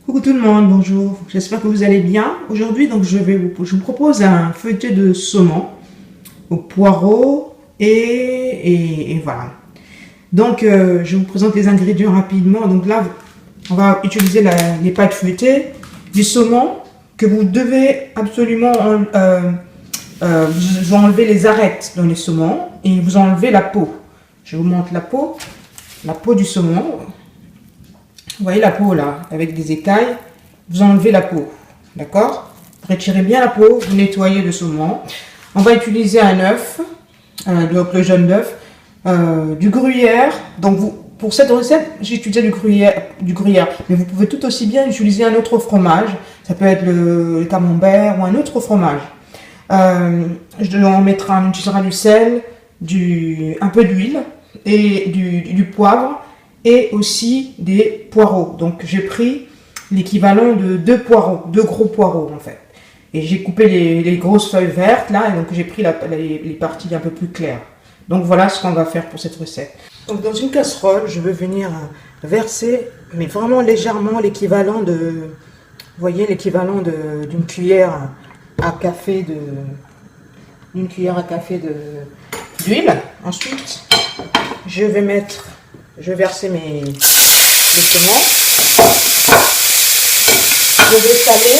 Coucou tout le monde, bonjour, j'espère que vous allez bien. Aujourd'hui, donc, je vous propose un feuilleté de saumon au poireau et voilà. Donc, je vous présente les ingrédients rapidement. Donc là, on va utiliser les pâtes feuilletées, du saumon que vous devez absolument vous enlever les arêtes dans les saumons et vous enlevez la peau. Je vous montre la peau du saumon. Vous voyez la peau là, avec des écailles, vous enlevez la peau, d'accord? Retirez bien la peau, vous nettoyez le saumon. On va utiliser un œuf, donc le jaune d'œuf, du gruyère. Donc pour cette recette, j'ai utilisé du gruyère, mais vous pouvez tout aussi bien utiliser un autre fromage. Ça peut être le camembert ou un autre fromage. On utilisera du sel, un peu d'huile et du poivre. Et aussi des poireaux. Donc j'ai pris l'équivalent de deux gros poireaux en fait. Et j'ai coupé les grosses feuilles vertes là, et donc j'ai pris les parties un peu plus claires. Donc voilà ce qu'on va faire pour cette recette. Donc dans une casserole, je vais venir verser, mais vraiment légèrement, l'équivalent de, vous voyez, l'équivalent d'une cuillère à café d'huile. Ensuite, je vais verser les saumons. Je vais saler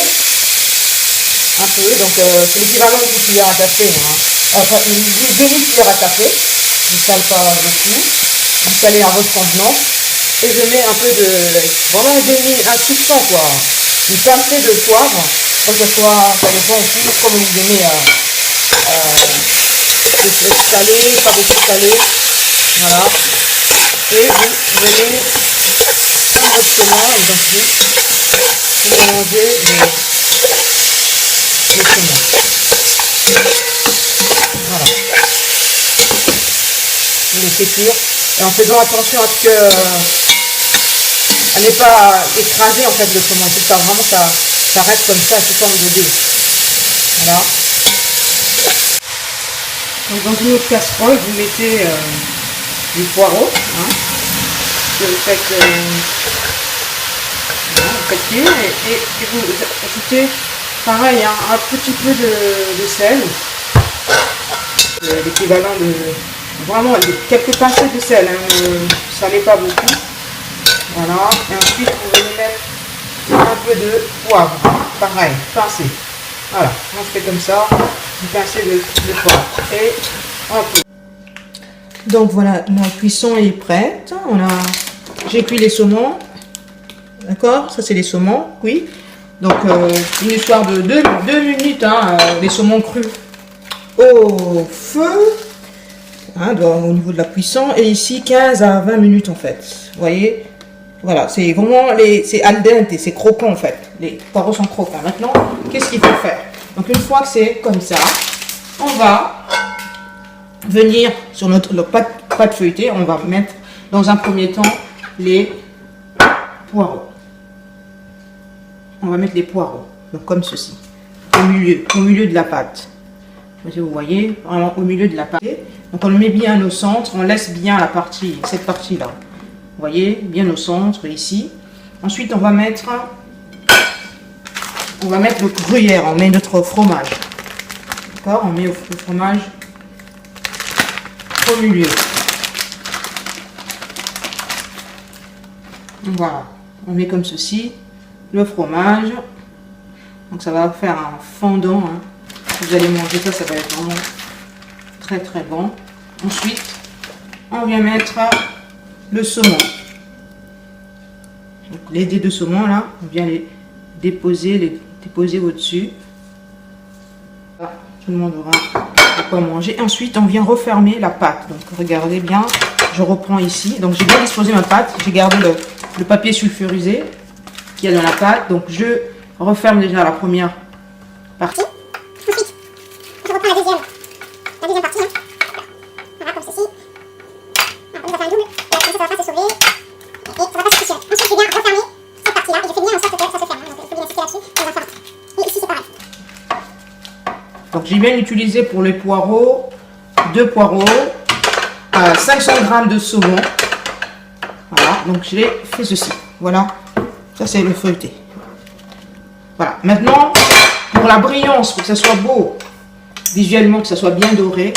un peu, donc c'est l'équivalent d'une cuillère à café, enfin une demi-cuillère à café. Je ne sale pas beaucoup. Vous salez à votre convenance. Et je mets un peu vraiment un soupçon quoi, une pincée de poivre, pour que ça dépend aussi comme vous aimez salé, pas beaucoup salé, voilà. Et vous venez prendre votre saumon et donc vous mélangez le saumon. Voilà. Vous laissez cuire. Et en faisant attention à ce que elle n'est pas écrasée en fait le saumon. Il faut que vraiment ça reste comme ça sous forme de dés. Voilà. Donc dans une autre casserole, vous mettez du poireau, que vous faites cuire et vous ajoutez pareil un petit peu de sel, l'équivalent de vraiment quelques pincées de sel, ne salez pas beaucoup, voilà. Et ensuite vous allez mettre un peu de poivre, pareil, pincé, voilà, on fait comme ça, une pincée de poivre et un peu. Donc voilà, la cuisson est prête. J'ai cuit les saumons. D'accord? Ça c'est les saumons cuits. Donc une histoire de 2 minutes, les saumons crus au feu, au niveau de la cuisson. Et ici 15 à 20 minutes en fait. Vous voyez? Voilà, c'est vraiment c'est al dente, c'est croquant en fait. Les poireaux sont croquants. Maintenant, qu'est-ce qu'il faut faire? Donc une fois que c'est comme ça, on va venir sur notre pâte feuilletée, on va mettre dans un premier temps les poireaux. On va mettre les poireaux, donc comme ceci, au milieu de la pâte. Vous voyez, vraiment au milieu de la pâte. Donc on le met bien au centre, on laisse bien cette partie-là. Vous voyez, bien au centre ici. Ensuite, on va mettre le gruyère, on met notre fromage. D'accord, on met le fromage au milieu. Voilà, on met comme ceci le fromage. Donc ça va faire un fondant. Vous allez manger ça, ça va être vraiment très très bon. Ensuite, on vient mettre le saumon. Donc les dés de saumon là, on vient les déposer au-dessus. Tout le monde aura de quoi manger. Ensuite, on vient refermer la pâte. Donc, regardez bien. Je reprends ici. Donc, j'ai bien disposé ma pâte. J'ai gardé le papier sulfurisé qu'il y a dans la pâte. Donc, je referme déjà la première partie. Ensuite, je reprends la deuxième partie. Voilà, comme ceci. On va faire un double. Et comme ça va pas se sauver. Et ça va pas se fissurer. Ensuite, je viens refermer cette partie-là. Et je fais bien en sorte que ça se ferme. Donc, il faut bien insister là-dessus. On va faire. Et ici, c'est pareil. Donc j'ai bien utilisé pour les poireaux, 2 poireaux, 500 g de saumon. Voilà, donc j'ai fait ceci. Voilà, ça c'est le feuilleté. Voilà. Maintenant, pour la brillance, pour que ça soit beau, visuellement, que ça soit bien doré,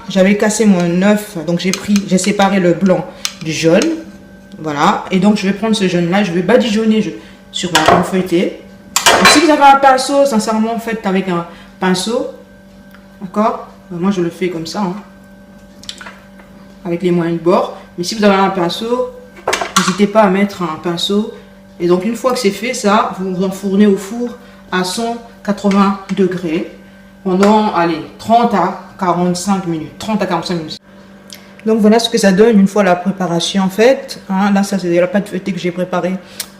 j'avais cassé mon œuf, donc j'ai séparé le blanc du jaune. Voilà. Et donc, je vais prendre ce jaune-là, je vais badigeonner sur mon feuilleté. Et si vous avez un pinceau, sincèrement, faites avec un pinceau. D'accord? Moi, je le fais comme ça, hein, avec les moyens de bord. Mais si vous avez un pinceau, n'hésitez pas à mettre un pinceau. Et donc, une fois que c'est fait, ça, vous enfournez au four à 180 degrés pendant, allez, 30 à 45 minutes. 30 à 45 minutes. Donc, voilà ce que ça donne une fois la préparation faite. Hein, là, ça, c'est la pâte feuilletée que j'ai préparée.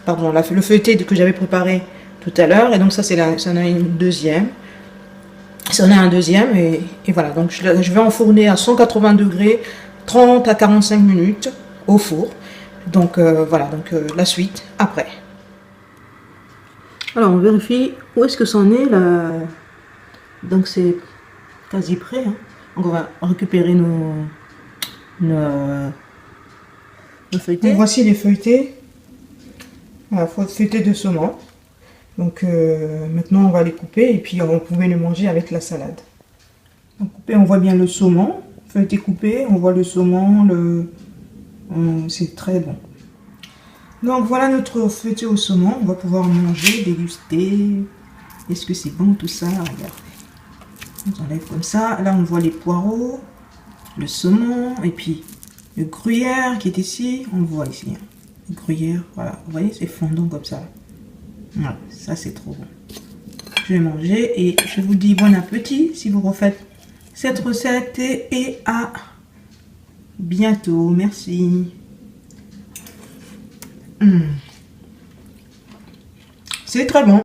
Pardon, le feuilleté que j'avais préparé tout à l'heure. Et donc, ça, c'en a une deuxième. Ça en a un deuxième. Et voilà. Donc, je vais enfourner à 180 degrés, 30 à 45 minutes au four. Donc, voilà. Donc, la suite après. Alors, on vérifie où est-ce que c'en est là. Donc, c'est quasi prêt. Hein. Donc, on va récupérer nos feuilletés. Donc, voici les feuilletés. Voilà, feuilletés de saumon. Donc, maintenant, on va les couper et puis on pouvait les manger avec la salade. Donc, coupé, on voit bien le saumon. Feuilleté coupé, on voit le saumon. C'est très bon. Donc, voilà notre feuilleté au saumon. On va pouvoir manger, déguster. Est-ce que c'est bon tout ça? Regardez. On enlève comme ça. Là, on voit les poireaux, le saumon et puis le gruyère qui est ici. On le voit ici. Hein. Le gruyère, voilà. Vous voyez, c'est fondant comme ça. Voilà, ça c'est trop bon. Je vais manger et je vous dis bon appétit si vous refaites cette recette et à bientôt. Merci. C'est très bon.